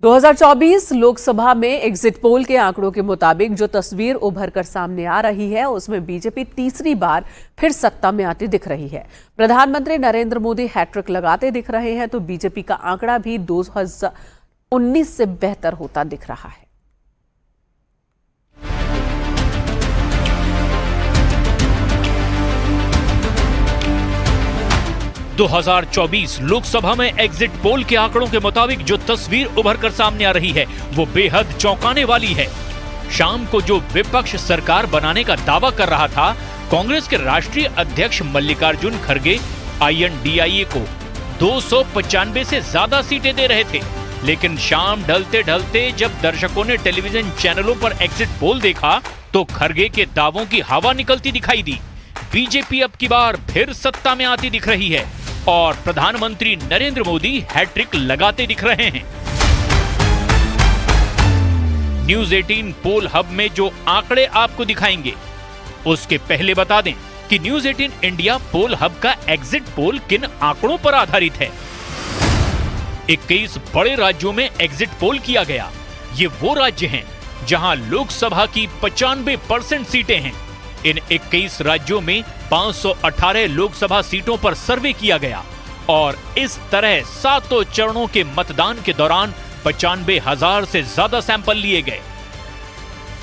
2024 लोकसभा में exit poll के आंकड़ों के मुताबिक जो तस्वीर उभर कर सामने आ रही है उसमें बीजेपी तीसरी बार फिर सत्ता में आती दिख रही है। प्रधानमंत्री नरेंद्र मोदी हैट्रिक लगाते दिख रहे हैं तो बीजेपी का आंकड़ा भी 2019 से बेहतर होता दिख रहा है। 2024 लोकसभा में एग्जिट पोल के आंकड़ों के मुताबिक जो तस्वीर उभर कर सामने आ रही है वो बेहद चौंकाने वाली है। शाम को जो विपक्ष सरकार बनाने का दावा कर रहा था, कांग्रेस के राष्ट्रीय अध्यक्ष मल्लिकार्जुन खड़गे INDIA को 295 से ज्यादा सीटें दे रहे थे, लेकिन शाम ढलते ढलते जब दर्शकों ने टेलीविजन चैनलों पर एग्जिट पोल देखा तो खड़गे के दावों की हवा निकलती दिखाई दी। बीजेपी अब की बार फिर सत्ता में आती दिख रही है और प्रधानमंत्री नरेंद्र मोदी हैट्रिक लगाते दिख रहे हैं। न्यूज 18 पोल हब में जो आंकड़े आपको दिखाएंगे उसके पहले बता दें कि न्यूज 18 इंडिया पोल हब का एग्जिट पोल किन आंकड़ों पर आधारित है। 21 बड़े राज्यों में एग्जिट पोल किया गया। ये वो राज्य हैं जहां लोकसभा की 95% सीटें हैं। इन 21 राज्यों में 518 लोकसभा सीटों पर सर्वे किया गया और इस तरह 7 चरणों के मतदान के दौरान 95,000 से ज्यादा सैंपल लिए गए।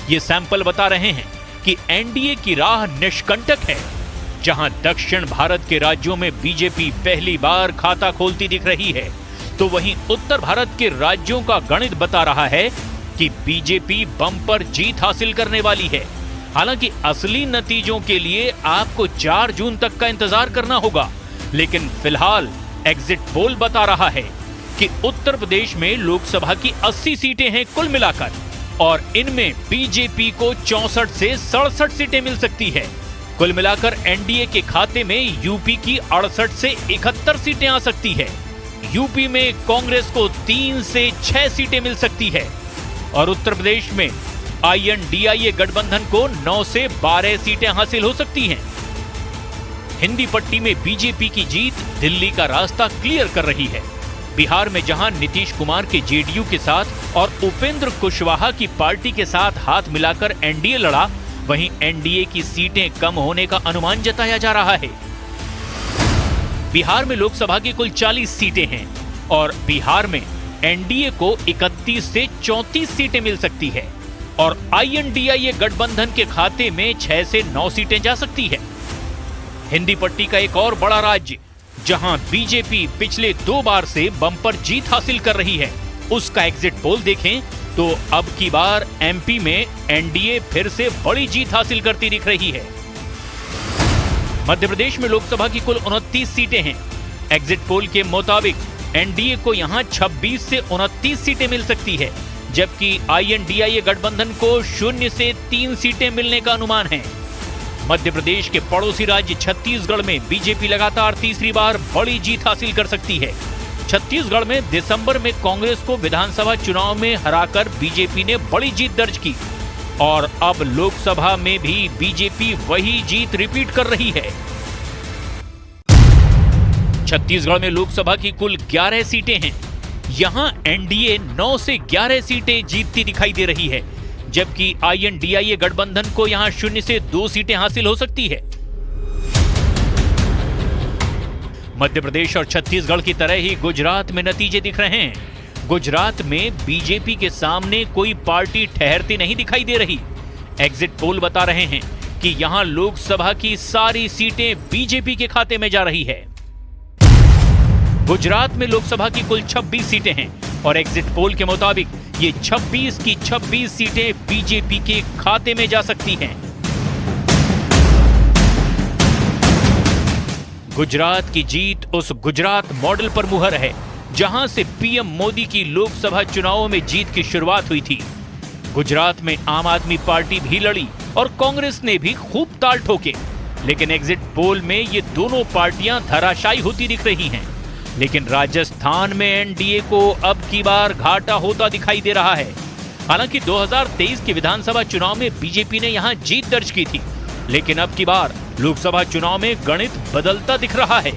ये सैंपल बता रहे हैं कि एनडीए की राह निष्कंटक है। जहां दक्षिण भारत के राज्यों में बीजेपी पहली बार खाता खोलती दिख रही है, तो वहीं उत्तर भारत के राज्यों का गणित बता रहा है कि बीजेपी बम्पर जीत हासिल करने वाली है। हालांकि असली नतीजों के लिए आपको 4 जून तक का इंतजार करना होगा, लेकिन फिलहाल एग्जिट पोल बता रहा है कि उत्तर प्रदेश में लोकसभा की 80 सीटें हैं कुल मिलाकर और इनमें बीजेपी को 64 से 67 सीटें मिल सकती है। कुल मिलाकर एनडीए के खाते में यूपी की 68 से 71 सीटें आ सकती है। यूपी में कांग्रेस को 3 से 6 सीटें मिल सकती है और उत्तर प्रदेश में INDIA गठबंधन को 9 से 12 सीटें हासिल हो सकती हैं। हिंदी पट्टी में बीजेपी की जीत दिल्ली का रास्ता क्लियर कर रही है। बिहार में जहां नीतीश कुमार के जेडीयू के साथ और उपेंद्र कुशवाहा की पार्टी के साथ हाथ मिलाकर एनडीए लड़ा, वहीं एनडीए की सीटें कम होने का अनुमान जताया जा रहा है। बिहार में लोकसभा की कुल 40 सीटें हैं और बिहार में एनडीए को 31 से 34 सीटें मिल सकती है और INDIA गठबंधन के खाते में 6 से 9 सीटें जा सकती है। हिंदी पट्टी का एक और बड़ा राज्य जहां बीजेपी पिछले 2 बार से बम्पर जीत हासिल कर रही है, उसका एग्जिट पोल देखें तो अब की बार MP में एनडीए फिर से बड़ी जीत हासिल करती दिख रही है। मध्य प्रदेश में लोकसभा की कुल 29 सीटें हैं। एग्जिट पोल के मुताबिक एनडीए को यहां 26 से 29 सीटें मिल सकती है, जबकि INDIA गठबंधन को 0 से 3 सीटें मिलने का अनुमान है। मध्य प्रदेश के पड़ोसी राज्य छत्तीसगढ़ में बीजेपी लगातार तीसरी बार बड़ी जीत हासिल कर सकती है। छत्तीसगढ़ में दिसंबर में कांग्रेस को विधानसभा चुनाव में हराकर बीजेपी ने बड़ी जीत दर्ज की और अब लोकसभा में भी बीजेपी वही जीत रिपीट कर रही है। छत्तीसगढ़ में लोकसभा की कुल 11 सीटें हैं। यहां एनडीए 9 से 11 सीटें जीतती दिखाई दे रही है, जबकि INDIA गठबंधन को यहां 0 से 2 सीटें हासिल हो सकती है। मध्य प्रदेश और छत्तीसगढ़ की तरह ही गुजरात में नतीजे दिख रहे हैं। गुजरात में बीजेपी के सामने कोई पार्टी ठहरती नहीं दिखाई दे रही। एग्जिट पोल बता रहे हैं कि यहां लोकसभा की सारी सीटें बीजेपी के खाते में जा रही है। गुजरात में लोकसभा की कुल 26 सीटें हैं और एग्जिट पोल के मुताबिक ये 26 की 26 सीटें बीजेपी के खाते में जा सकती हैं। गुजरात की जीत उस गुजरात मॉडल पर मुहर है जहां से PM मोदी की लोकसभा चुनावों में जीत की शुरुआत हुई थी। गुजरात में आम आदमी पार्टी भी लड़ी और कांग्रेस ने भी खूब ताल ठोके, लेकिन एग्जिट पोल में ये दोनों पार्टियां धराशायी होती दिख रही हैं। लेकिन राजस्थान में एनडीए को अब की बार घाटा होता दिखाई दे रहा है। हालांकि 2023 के विधानसभा चुनाव में बीजेपी ने यहां जीत दर्ज की थी, लेकिन अब की बार लोकसभा चुनाव में गणित बदलता दिख रहा है।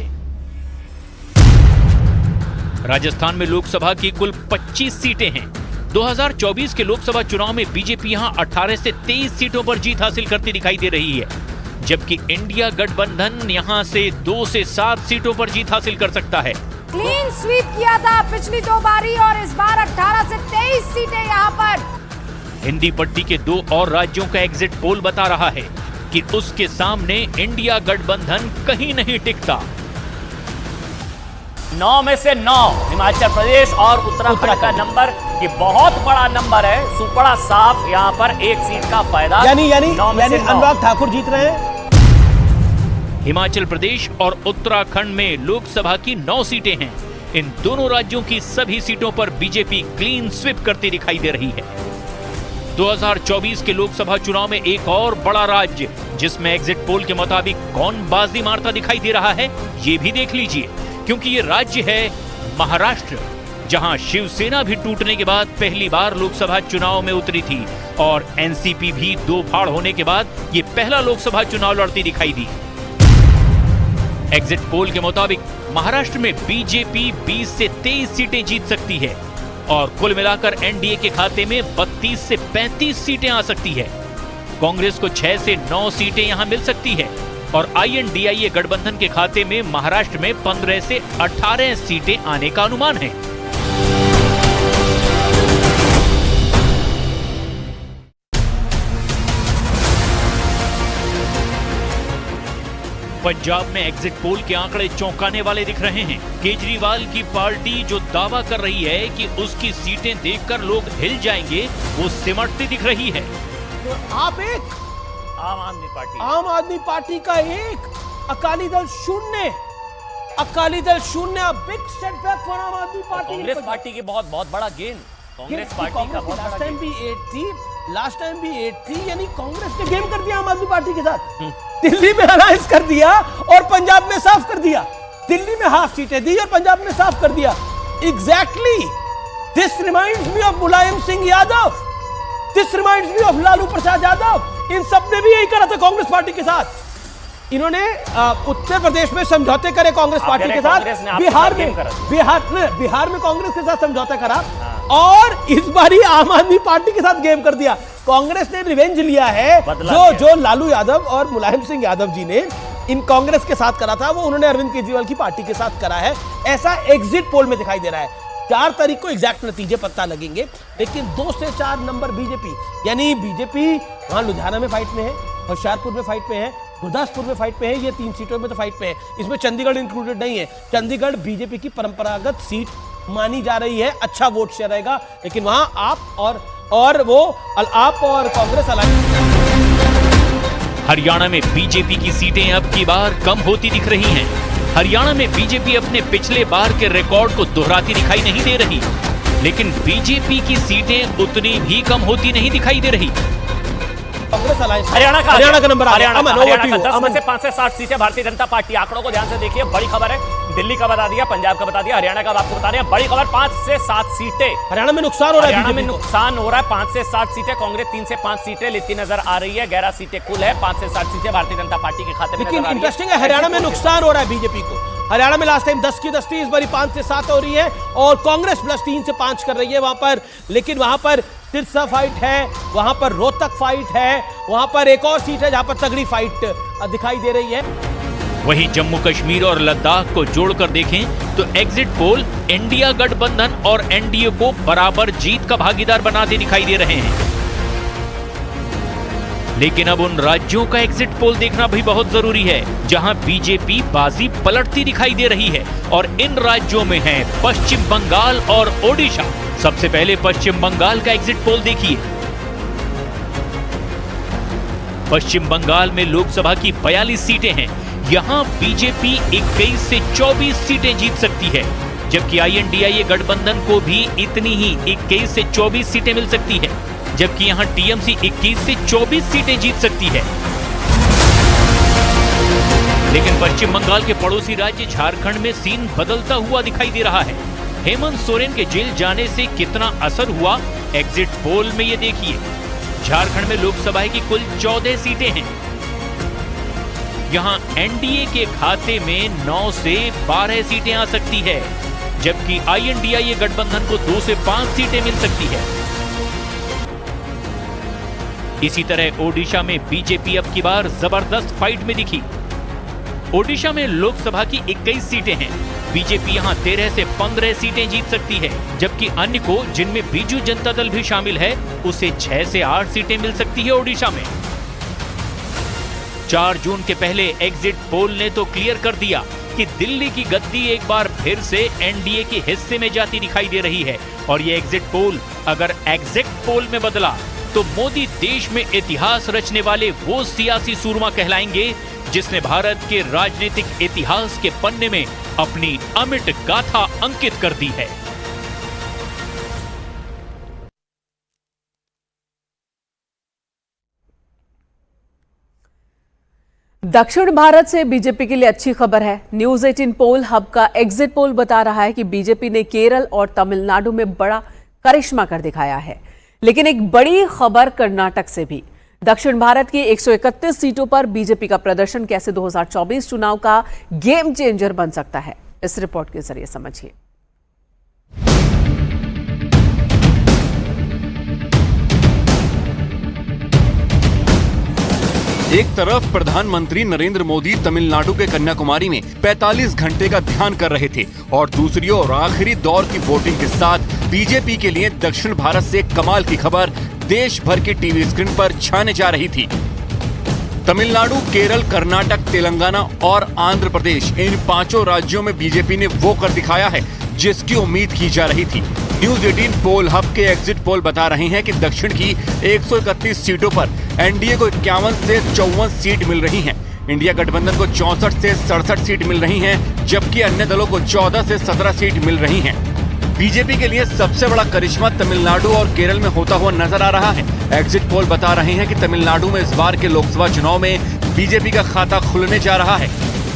राजस्थान में लोकसभा की कुल 25 सीटें हैं। 2024 के लोकसभा चुनाव में बीजेपी यहां 18 से 23 सीटों पर जीत हासिल करती दिखाई दे रही है, जबकि इंडिया गठबंधन यहां से 2 से 7 सीटों पर जीत हासिल कर सकता है। क्लीन स्वीप किया था पिछली 2 बारी और इस बार 18 से 23 सीटें यहां पर। हिंदी पट्टी के 2 और राज्यों का एग्जिट पोल बता रहा है कि उसके सामने इंडिया गठबंधन कहीं नहीं टिकता। 9 में से 9 हिमाचल प्रदेश और उत्तराखंड का नंबर, ये बहुत बड़ा नंबर है, सुपड़ा साफ यहाँ पर 1 सीट का फायदा। यानी अनुराग ठाकुर जीत रहे हैं। हिमाचल प्रदेश और उत्तराखंड में लोकसभा की 9 सीटें हैं। इन दोनों राज्यों की सभी सीटों पर बीजेपी क्लीन स्वीप करती दिखाई दे रही है। 2024 के लोकसभा चुनाव में एक और बड़ा राज्य जिसमें एग्जिट पोल के मुताबिक कौन बाजी मारता दिखाई दे रहा है, ये भी देख लीजिए, क्योंकि ये राज्य है महाराष्ट्र, जहां शिवसेना भी टूटने के बाद पहली बार लोकसभा चुनाव में उतरी थी और एनसीपी भी 2 फाड़ होने के बाद ये पहला लोकसभा चुनाव लड़ती दिखाई दी। एग्जिट पोल के मुताबिक महाराष्ट्र में बीजेपी 20 से 23 सीटें जीत सकती है और कुल मिलाकर एनडीए के खाते में 32 से 35 सीटें आ सकती है। कांग्रेस को 6 से 9 सीटें यहां मिल सकती है और आईएनडीआईए गठबंधन के खाते में महाराष्ट्र में 15 से 18 सीटें आने का अनुमान है। पंजाब में एग्जिट पोल के आंकड़े चौंकाने वाले दिख रहे हैं। केजरीवाल की पार्टी जो दावा कर रही है कि उसकी सीटें देखकर लोग हिल जाएंगे, वो सिमटती दिख रही है। तो आप एक आम आदमी पार्टी का 1, Akali Dal 0, Akali Dal 0, big setback for आम आदमी पार्टी। कांग्रेस पार्टी की बहुत बड़ा गेन, कांग्रेस पार्टी का बहुत लास्ट टाइम भी 8 थी, यानी कांग्रेस ने गेम कर दिया आम आदमी पार्टी के साथ। दिल्ली में अलायंस कर दिया और पंजाब में साफ कर दिया। दिल्ली में हाफ सीटें दी और पंजाब में साफ कर दिया। Exactly this reminds me of Mulayam Singh Yadav, this reminds me of Lalu Prasad Yadav. इन सब ने भी यही करा था कांग्रेस पार्टी के साथ। इन्होंने उत्तर प्रदेश में समझौते करे कांग्रेस पार्टी के साथ, बिहार में कांग्रेस के साथ समझौता करा और इस बारी आम आदमी पार्टी के साथ गेम कर दिया। कांग्रेस ने रिवेंज लिया है, जो लालू यादव और मुलायम सिंह यादव जी ने इन कांग्रेस के साथ करा था, वो उन्होंने अरविंद केजरीवाल की पार्टी के साथ करा है। ऐसा एग्जिट पोल में दिखाई दे रहा है। 4 तारीख को एग्जैक्ट नतीजे पता लगेंगे, लेकिन 2 से 4 नंबर बीजेपी, यानी बीजेपी वहां लुधियाना में फाइट में है, होशियारपुर में फाइट में है, गुरदासपुर में फाइट में है, ये 3 सीटों में तो फाइट में है। इसमें चंडीगढ़ इंक्लूडेड नहीं है। चंडीगढ़ बीजेपी की परंपरागत सीट मानी जा रही है, अच्छा वोट शेयर रहेगा, लेकिन वहां आप और कांग्रेस हरियाणा में बीजेपी की सीटें अब की बार कम होती दिख रही हैं। हरियाणा में बीजेपी अपने पिछले बार के रिकॉर्ड को दोहराती दिखाई नहीं दे रही, लेकिन बीजेपी की सीटें उतनी भी कम होती नहीं दिखाई दे रही। हरियाणा का नंबर हरियाणा का 10 में से 5 से 7 सीटें भारतीय जनता पार्टी। आंकड़ों को ध्यान से देखिए, बड़ी खबर है। दिल्ली का बता दिया, पंजाब का बता दिया, हरियाणा का आपको बता रहे हैं। बड़ी खबर, 5 से 7 सीटें हरियाणा में नुकसान हो रहा है। हरियाणा में नुकसान हो रहा है। 5 से 7 सीटें कांग्रेस 3 से 5 सीटें लेती नजर आ रही है। 11 सीटें कुल है, 5 से 7 सीटें भारतीय जनता पार्टी के खाते में। लेकिन इंटरेस्टिंग है, हरियाणा में नुकसान हो रहा है बीजेपी को। हरियाणा में लास्ट टाइम 10 की 10 थी, इस बार 5 से 7 हो रही है और कांग्रेस +3 से 5 कर रही है वहां पर। लेकिन वहां पर सिरसा फाइट है, वहां पर रोहतक फाइट है, वहां पर एक और सीट है जहां पर तगड़ी फाइट दिखाई दे रही है। वहीं जम्मू कश्मीर और लद्दाख को जोड़कर देखें तो एग्जिट पोल इंडिया गठबंधन और एनडीए को बराबर जीत का भागीदार बनाते दिखाई दे रहे हैं। लेकिन अब उन राज्यों का एग्जिट पोल देखना भी बहुत जरूरी है जहां बीजेपी बाजी पलटती दिखाई दे रही है, और इन राज्यों में है पश्चिम बंगाल और ओडिशा। सबसे पहले पश्चिम बंगाल का एग्जिट पोल देखिए। पश्चिम बंगाल में लोकसभा की 42 सीटें हैं। यहां बीजेपी 21 से 24 सीटें जीत सकती है, जबकि आईएनडीआईए गठबंधन को भी इतनी ही 21 से 24 सीटें मिल सकती है, जबकि यहां टीएमसी 21 से 24 सीटें जीत सकती है। लेकिन पश्चिम बंगाल के पड़ोसी राज्य झारखंड में सीन बदलता हुआ दिखाई दे रहा है। हेमंत सोरेन के जेल जाने से कितना असर हुआ एग्जिट पोल में ये देखिए। झारखंड में लोकसभा की कुल 14 सीटें हैं। यहां एनडीए के खाते में 9 से 12 सीटें आ सकती है, जबकि INDIA गठबंधन को 2 से 5 सीटें मिल सकती है। इसी तरह ओडिशा में बीजेपी अब की बार जबरदस्त फाइट में दिखी। ओडिशा में लोकसभा की 21 सीटें हैं। बीजेपी यहां 13 से 15 सीटें जीत सकती है, जबकि अन्य को, जिनमें बीजू जनता दल भी शामिल है, उसे 6 से 8 सीटें मिल सकती है ओडिशा में। 4 जून के पहले एग्जिट पोल ने तो क्लियर कर दिया कि दिल्ली की गद्दी एक बार फिर से एनडीए के हिस्से में जाती दिखाई दे रही है। और ये एग्जिट पोल अगर एग्जैक्ट पोल में बदला तो मोदी देश में इतिहास रचने वाले वो सियासी सूरमा कहलाएंगे जिसने भारत के राजनीतिक इतिहास के पन्ने में अपनी अमिट गाथा अंकित कर दी है। दक्षिण भारत से बीजेपी के लिए अच्छी खबर है। न्यूज 18 पोल हब का एग्जिट पोल बता रहा है कि बीजेपी ने केरल और तमिलनाडु में बड़ा करिश्मा कर दिखाया है। लेकिन एक बड़ी खबर कर्नाटक से भी। दक्षिण भारत की 131 सीटों पर बीजेपी का प्रदर्शन कैसे 2024 चुनाव का गेम चेंजर बन सकता है, इस रिपोर्ट के जरिए समझिए। एक तरफ प्रधानमंत्री नरेंद्र मोदी तमिलनाडु के कन्याकुमारी में 45 घंटे का ध्यान कर रहे थे और दूसरी ओर आखिरी दौर की वोटिंग के साथ बीजेपी के लिए दक्षिण भारत से कमाल की खबर देश भर के टीवी स्क्रीन पर छाने जा रही थी। तमिलनाडु, केरल, कर्नाटक, तेलंगाना और आंध्र प्रदेश, इन 5 राज्यों में बीजेपी ने वो कर दिखाया है जिसकी उम्मीद की जा रही थी। न्यूज 18 पोल हब के एग्जिट पोल बता रहे हैं कि दक्षिण की 131 सीटों पर एनडीए को 51 से 54 सीट मिल रही हैं। इंडिया गठबंधन को 64 से 67 सीट मिल रही हैं, जबकि अन्य दलों को 14 से 17 सीट मिल रही हैं। बीजेपी के लिए सबसे बड़ा करिश्मा तमिलनाडु और केरल में होता हुआ नजर आ रहा है। एग्जिट पोल बता रहे हैं कि तमिलनाडु में इस बार के लोकसभा चुनाव में बीजेपी का खाता खुलने जा रहा है।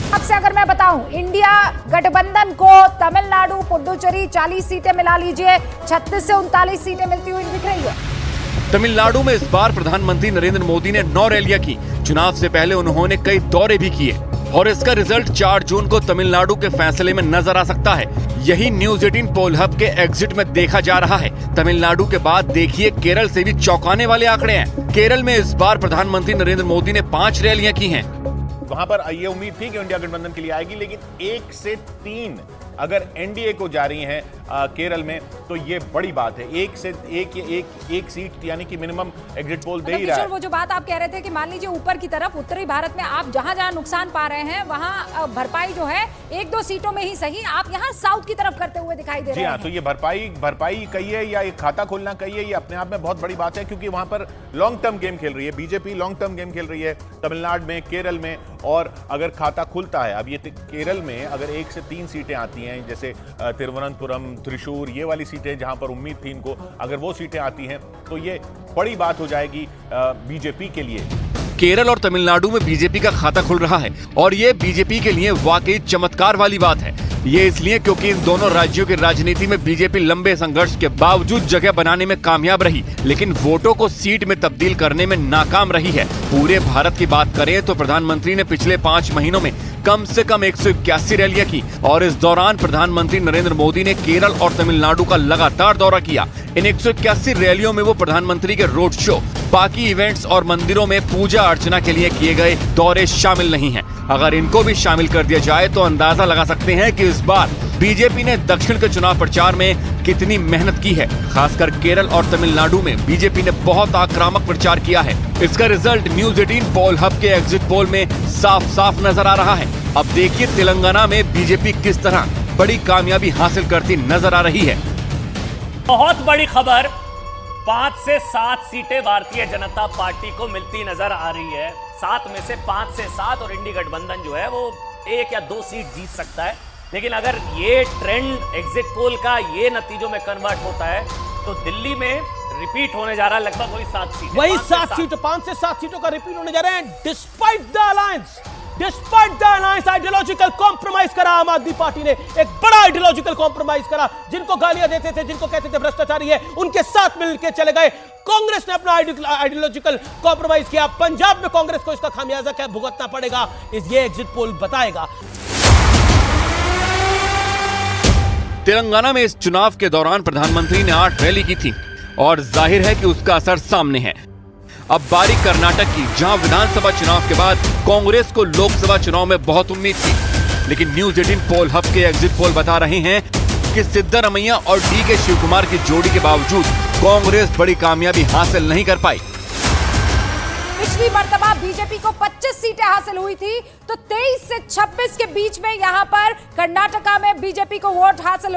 अब से अगर मैं बताऊं, इंडिया गठबंधन को तमिलनाडु, पुडुचेरी 40 सीटें मिला लीजिए, 36 से 39 सीटें मिलती हुई दिख रही है। तमिलनाडु में इस बार प्रधानमंत्री नरेंद्र मोदी ने 9 रैलियां की। चुनाव से पहले उन्होंने कई दौरे भी किए और इसका रिजल्ट 4 जून को तमिलनाडु के फैसले में नजर आ सकता है। यही न्यूज 18 पोल हब के एग्जिट में देखा जा रहा है। तमिलनाडु के बाद देखिए केरल से भी चौंकाने वाले आंकड़े हैं। केरल में इस बार प्रधानमंत्री नरेंद्र मोदी ने 5 रैलियां की हैं। वहां पर ये उम्मीद थी कि इंडिया गठबंधन के लिए आएगी, लेकिन 1 से 3 अगर एनडीए को जा रही हैं केरल में तो ये बड़ी बात है। 1 से 1 सीट यानी कि मिनिमम एग्जिट पोल दे ही रहा है। वो जो बात आप कह रहे थे कि मान लीजिए ऊपर की तरफ उत्तरी भारत में आप जहां नुकसान पा रहे हैं वहां भरपाई जो है 1-2 सीटों में ही सही, आप यहां साउथ की तरफ करते हुए दिखाई दे रहे हैं। जी हाँ, तो ये भरपाई कहिए या एक खाता खोलना कहिए, ये अपने आप में बहुत बड़ी बात है, क्योंकि वहां पर लॉन्ग टर्म गेम खेल रही है बीजेपी, लॉन्ग टर्म गेम खेल रही है तमिलनाडु में, केरल में। और अगर खाता खुलता है, अब ये केरल में अगर 1 से 3 सीटें आती हैं, जैसे तिरुवनंतपुरम, त्रिशूर, ये वाली सीटें जहां पर उम्मीद थी इनको, अगर वो सीटें आती हैं तो ये बड़ी बात हो जाएगी बीजेपी के लिए। केरल और तमिलनाडु में बीजेपी का खाता खुल रहा है और ये बीजेपी के लिए वाकई चमत्कार वाली बात है। ये इसलिए क्योंकि इन दोनों राज्यों की राजनीति में बीजेपी लंबे संघर्ष के बावजूद जगह बनाने में कामयाब रही, लेकिन वोटों को सीट में तब्दील करने में नाकाम रही है। पूरे भारत की बात करें तो प्रधानमंत्री ने पिछले 5 महीनों में कम से कम 181 रैलियां की और इस दौरान प्रधानमंत्री नरेंद्र मोदी ने केरल और तमिलनाडु का लगातार दौरा किया। इन 181 रैलियों में वो प्रधानमंत्री के रोड शो, बाकी इवेंट्स और मंदिरों में पूजा अर्चना के लिए किए गए दौरे शामिल नहीं हैं। अगर इनको भी शामिल कर दिया जाए तो अंदाजा लगा सकते हैं कि इस बार बीजेपी ने दक्षिण के चुनाव प्रचार में कितनी मेहनत की है। खासकर केरल और तमिलनाडु में बीजेपी ने बहुत आक्रामक प्रचार किया है। इसका रिजल्ट न्यूज 18 पोल हब के एग्जिट पोल में साफ साफ नजर आ रहा है। अब देखिए तेलंगाना में बीजेपी किस तरह बड़ी कामयाबी हासिल करती नजर आ रही है। बहुत बड़ी खबर, 5 से 7 सीटें भारतीय जनता पार्टी को मिलती नजर आ रही है। 7 में से 5 से 7 और इंडी गठबंधन जो है वो 1 या 2 सीट जीत सकता है। लेकिन अगर ये ट्रेंड एग्जिट पोल का ये नतीजों में कन्वर्ट होता है तो दिल्ली में रिपीट होने जा रहा है लगभग वही 7 सीटें। वही 7 सीटों, 5 से 7 सीटों का रिपीट होने जा रहे हैं। Despite the alliance ideological compromise करा आम आदमी पार्टी ने, एक बड़ा आइडियोलॉजिकल कॉम्प्रोमाइज करा। जिनको गालियां देते थे, जिनको कहते थे भ्रष्टाचारी है, उनके साथ मिलकर चले गए। कांग्रेस ने अपना आइडियोलॉजिकल कॉम्प्रोमाइज किया। पंजाब में कांग्रेस को इसका खामियाजा क्या भुगतना पड़ेगा, ये एग्जिट पोल बताएगा। तेलंगाना में इस चुनाव के दौरान प्रधानमंत्री ने 8 रैली की थी और जाहिर है कि उसका असर सामने है। अब बारी कर्नाटक की, जहां विधानसभा चुनाव के बाद कांग्रेस को लोकसभा चुनाव में बहुत उम्मीद थी, लेकिन न्यूज 18 पोल हब के एग्जिट पोल बता रहे हैं कि सिद्धारमैया और DK शिवकुमार की जोड़ी के बावजूद कांग्रेस बड़ी कामयाबी हासिल नहीं कर पाई। पिछली मर्तबा बीजेपी को 25 सीटें हासिल हुई थी, तो 23 से 26 के बीच में यहां पर कर्नाटका में बीजेपी को वोट हासिल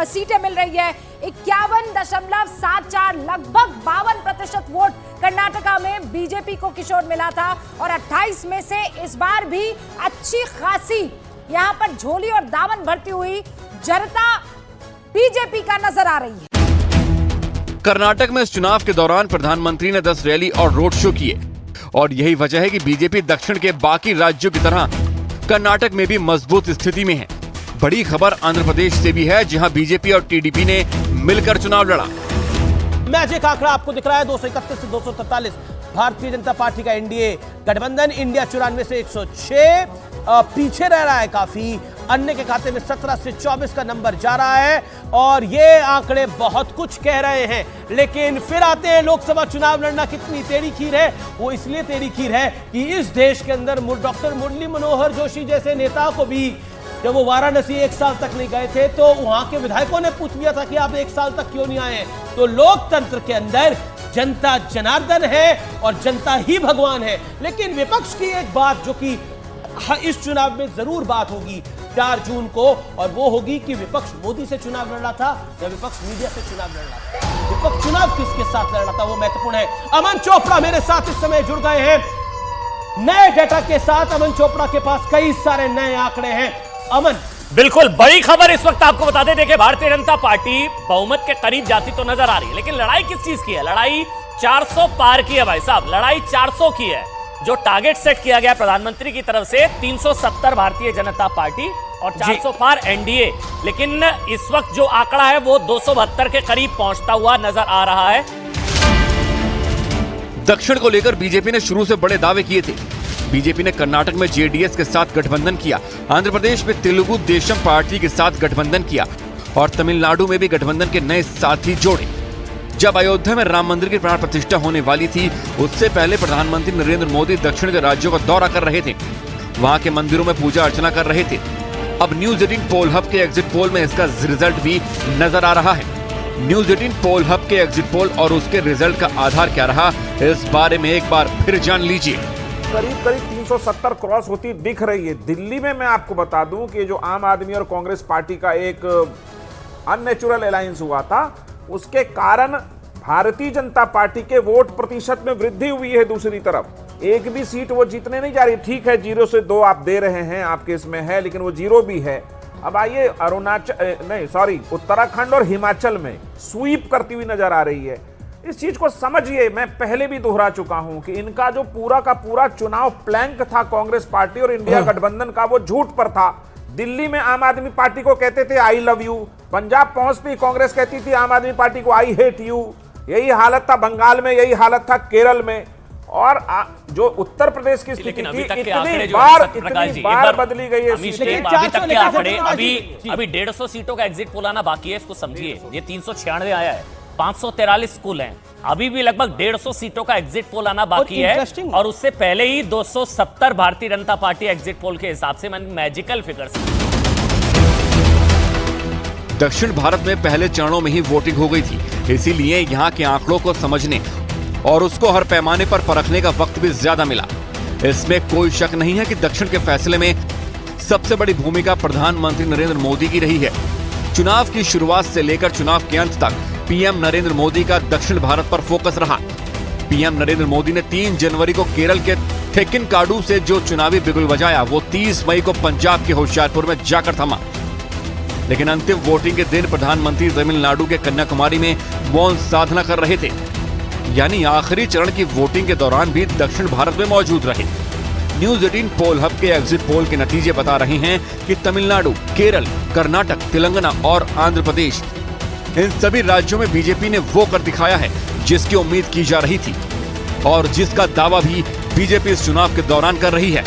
सीटें मिल रही है। 51.74 लगभग 52% वोट कर्नाटका में बीजेपी को किशोर मिला था और 28 में से इस बार भी अच्छी खासी यहां पर झोली और दामन भरती हुई जनता बीजेपी का नजर आ रही है। कर्नाटक में इस चुनाव के दौरान प्रधानमंत्री ने 10 रैली और रोड शो किए और यही वजह है कि बीजेपी दक्षिण के बाकी राज्यों की तरह कर्नाटक में भी मजबूत स्थिति में है। बड़ी खबर आंध्र प्रदेश से भी है, जहां बीजेपी और TDP ने मिलकर चुनाव लड़ा। मैजिक आंकड़ा आपको दिख रहा है 231 से 243। भारतीय जनता पार्टी का एनडीए गठबंधन इंडिया 94 से 106 पीछे रह रहा है काफी। अन्य के खाते में 17 से 24 का नंबर जा रहा है और ये आंकड़े बहुत कुछ कह रहे हैं। लेकिन फिर आते हैं लोकसभा चुनाव लड़ना कितनी टेढ़ी खीर है। वो इसलिए टेढ़ी खीर है कि इस देश के अंदर डॉक्टर मुरली मनोहर जोशी जैसे नेता को भी जब वो वाराणसी 1 साल तक नहीं गए थे तो वहां के विधायकों ने पूछ लिया था कि आप 1 साल तक क्यों नहीं आए। तो लोकतंत्र के अंदर जनता जनार्दन है और जनता ही भगवान है। लेकिन विपक्ष की एक बात जो कि इस चुनाव में जरूर बात होगी 4 जून को, और वो होगी कि विपक्ष मोदी से चुनाव लड़ रहा था या विपक्ष मीडिया से चुनाव लड़ रहा था। विपक्ष चुनाव किसके साथ लड़ रहा था वो महत्वपूर्ण है। अमन चोपड़ा मेरे साथ इस समय जुड़ गए हैं नए डेटा के साथ। अमन चोपड़ा के पास कई सारे नए आंकड़े हैं। अमन, बिल्कुल बड़ी खबर इस वक्त आपको बता दें। देखिए, भारतीय जनता पार्टी बहुमत के करीब जाती तो नजर आ रही है, लेकिन लड़ाई किस चीज की है? लड़ाई 400 पार की है भाई साहब, लड़ाई 400 की है। जो टारगेट सेट किया गया प्रधानमंत्री की तरफ से 370 भारतीय जनता पार्टी और 400 पार एनडीए, लेकिन इस वक्त जो आंकड़ा है वो 272 के करीब पहुंचता हुआ नजर आ रहा है। दक्षिण को लेकर बीजेपी ने शुरू से बड़े दावे किए थे। बीजेपी ने कर्नाटक में JDS के साथ गठबंधन किया, आंध्र प्रदेश में तेलुगु देशम पार्टी के साथ गठबंधन किया और तमिलनाडु में भी गठबंधन के नए साथी जोड़े। जब अयोध्या में राम मंदिर की प्राण प्रतिष्ठा होने वाली थी, उससे पहले प्रधानमंत्री नरेंद्र मोदी दक्षिण के राज्यों का दौरा कर रहे थे, वहां के मंदिरों में पूजा अर्चना कर रहे थे। अब न्यूज 18 पोल हब के एग्जिट पोल में इसका रिजल्ट भी नजर आ रहा है। न्यूज 18 पोल हब के एग्जिट पोल और उसके रिजल्ट का आधार क्या रहा, इस बारे में एक बार फिर जान लीजिए। करीब 370 क्रॉस होती दिख रही है। दिल्ली में मैं आपको बता दूं कि जो आम आदमी और कांग्रेस पार्टी का एक अननेचुरल अलायंस हुआ था, उसके कारण भारतीय जनता पार्टी के वोट प्रतिशत में वृद्धि हुई है। दूसरी तरफ एक भी सीट वो जीतने नहीं जा रही। ठीक है, 0 से 2 आप दे रहे हैं, आपके इसमें है, लेकिन वो 0 भी है। अब आइए उत्तराखंड और हिमाचल में स्वीप करती हुई नजर आ रही है। इस चीज को समझिए, मैं पहले भी दोहरा चुका हूं कि इनका जो पूरा का पूरा चुनाव प्लैंक था कांग्रेस पार्टी और इंडिया गठबंधन का, वो झूठ पर था। दिल्ली में आम आदमी पार्टी को कहते थे आई लव यू, पंजाब पहुंचती कांग्रेस कहती थी आम आदमी पार्टी को आई हेट यू। यही हालत था बंगाल में, यही हालत था केरल में, और जो उत्तर प्रदेश की स्थिति थी इतनी बार बदली गई है। अभी तक के आंकड़े, अभी 150 सीटों का एग्जिट पोल आना बाकी है। इसको समझिए, ये 396 आया है, 543 स्कूल हैं, अभी भी लगभग 150 सीटों का एग्जिट पोल आना बाकी है। और उससे पहले ही 270 Bharatiya Janata party exit poll के हिसाब से मैजिकल फिगर्स। दक्षिण भारत में पहले चरणों में ही वोटिंग हो गई थी, इसीलिए यहाँ के आंकड़ों को समझने और उसको हर पैमाने पर परखने का वक्त भी ज्यादा मिला। इसमें कोई शक नहीं है कि दक्षिण के फैसले में सबसे बड़ी भूमिका प्रधानमंत्री नरेंद्र मोदी की रही है। चुनाव की शुरुआत से लेकर चुनाव के अंत तक पीएम नरेंद्र मोदी का दक्षिण भारत पर फोकस रहा। पीएम नरेंद्र मोदी ने 3 जनवरी को केरल के थेक्किनकाडु से जो चुनावी बिगुल बजाया, वो 30 मई को पंजाब के होशियारपुर में जाकर थमा। लेकिन अंतिम वोटिंग के दिन प्रधानमंत्री तमिलनाडु के कन्याकुमारी में मौन साधना कर रहे थे, यानी आखिरी चरण की वोटिंग के दौरान भी दक्षिण भारत में मौजूद रहे। न्यूज 18 पोल हब के एग्जिट पोल के नतीजे बता रहे हैं कि तमिलनाडु, केरल, कर्नाटक, तेलंगाना और आंध्र प्रदेश, इन सभी राज्यों में बीजेपी ने वो कर दिखाया है जिसकी उम्मीद की जा रही थी और जिसका दावा भी बीजेपी इस चुनाव के दौरान कर रही है।